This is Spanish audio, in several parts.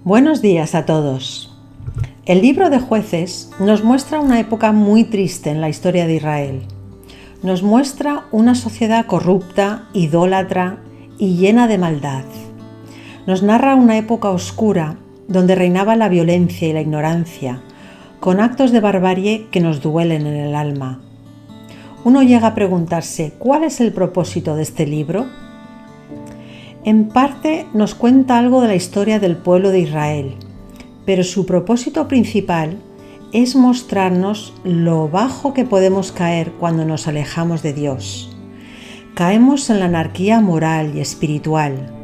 Buenos días a todos. El libro de Jueces nos muestra una época muy triste en la historia de Israel. Nos muestra una sociedad corrupta, idólatra y llena de maldad. Nos narra una época oscura donde reinaba la violencia y la ignorancia, con actos de barbarie que nos duelen en el alma. Uno llega a preguntarse, ¿cuál es el propósito de este libro? En parte nos cuenta algo de la historia del pueblo de Israel, pero su propósito principal es mostrarnos lo bajo que podemos caer cuando nos alejamos de Dios. Caemos en la anarquía moral y espiritual,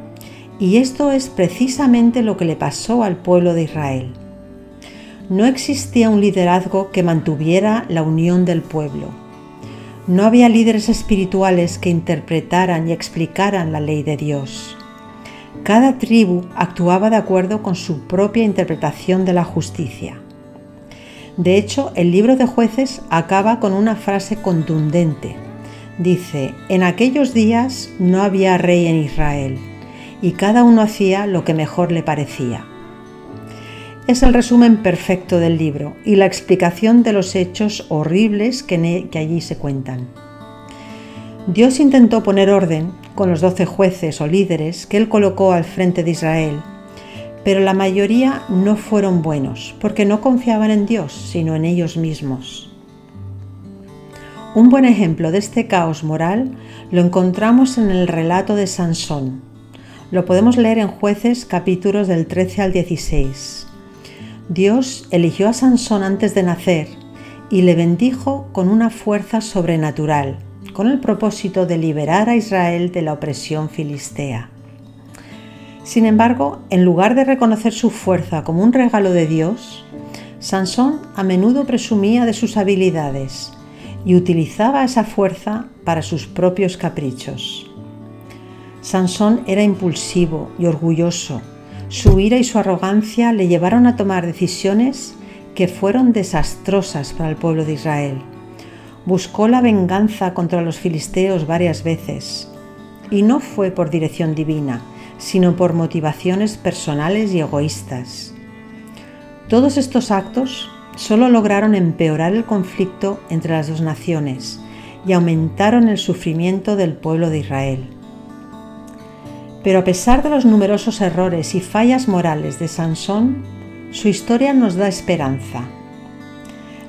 y esto es precisamente lo que le pasó al pueblo de Israel. No existía un liderazgo que mantuviera la unión del pueblo. No había líderes espirituales que interpretaran y explicaran la ley de Dios. Cada tribu actuaba de acuerdo con su propia interpretación de la justicia. De hecho, el libro de Jueces acaba con una frase contundente. Dice: en aquellos días no había rey en Israel, y cada uno hacía lo que mejor le parecía. Es el resumen perfecto del libro y la explicación de los hechos horribles que allí se cuentan. Dios intentó poner orden con los 12 jueces o líderes que Él colocó al frente de Israel, pero la mayoría no fueron buenos porque no confiaban en Dios, sino en ellos mismos. Un buen ejemplo de este caos moral lo encontramos en el relato de Sansón. Lo podemos leer en Jueces capítulos del 13 al 16. Dios eligió a Sansón antes de nacer y le bendijo con una fuerza sobrenatural, con el propósito de liberar a Israel de la opresión filistea. Sin embargo, en lugar de reconocer su fuerza como un regalo de Dios, Sansón a menudo presumía de sus habilidades y utilizaba esa fuerza para sus propios caprichos. Sansón era impulsivo y orgulloso. Su ira y su arrogancia le llevaron a tomar decisiones que fueron desastrosas para el pueblo de Israel. Buscó la venganza contra los filisteos varias veces, y no fue por dirección divina, sino por motivaciones personales y egoístas. Todos estos actos solo lograron empeorar el conflicto entre las dos naciones y aumentaron el sufrimiento del pueblo de Israel. Pero a pesar de los numerosos errores y fallas morales de Sansón, su historia nos da esperanza.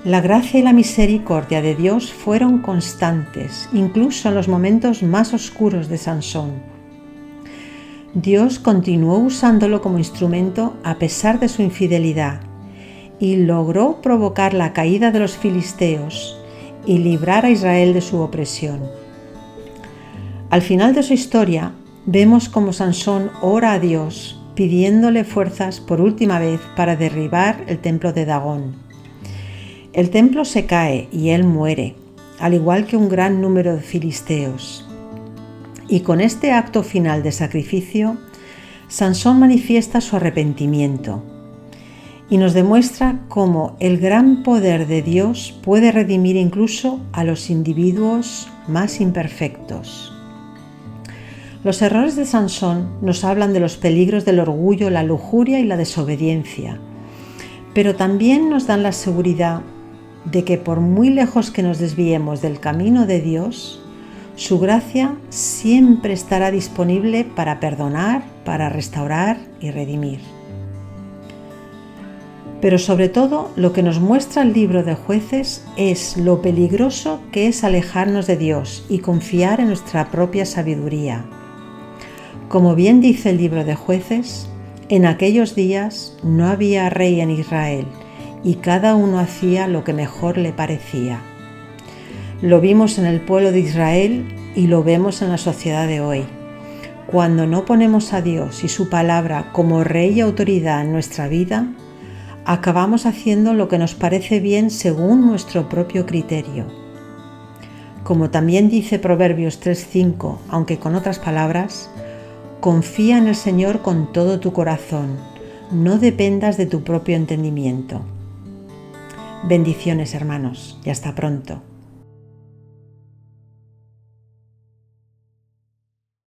La gracia y la misericordia de Dios fueron constantes, incluso en los momentos más oscuros de Sansón. Dios continuó usándolo como instrumento a pesar de su infidelidad y logró provocar la caída de los filisteos y librar a Israel de su opresión. Al final de su historia, vemos cómo Sansón ora a Dios pidiéndole fuerzas por última vez para derribar el templo de Dagón. El templo se cae y él muere, al igual que un gran número de filisteos. Y con este acto final de sacrificio, Sansón manifiesta su arrepentimiento y nos demuestra cómo el gran poder de Dios puede redimir incluso a los individuos más imperfectos. Los errores de Sansón nos hablan de los peligros del orgullo, la lujuria y la desobediencia, pero también nos dan la seguridad de que por muy lejos que nos desviemos del camino de Dios, su gracia siempre estará disponible para perdonar, para restaurar y redimir. Pero sobre todo, lo que nos muestra el libro de Jueces es lo peligroso que es alejarnos de Dios y confiar en nuestra propia sabiduría. Como bien dice el libro de Jueces, en aquellos días no había rey en Israel y cada uno hacía lo que mejor le parecía. Lo vimos en el pueblo de Israel y lo vemos en la sociedad de hoy. Cuando no ponemos a Dios y su palabra como rey y autoridad en nuestra vida, acabamos haciendo lo que nos parece bien según nuestro propio criterio. Como también dice Proverbios 3:5, aunque con otras palabras, confía en el Señor con todo tu corazón, no dependas de tu propio entendimiento. Bendiciones, hermanos, y hasta pronto.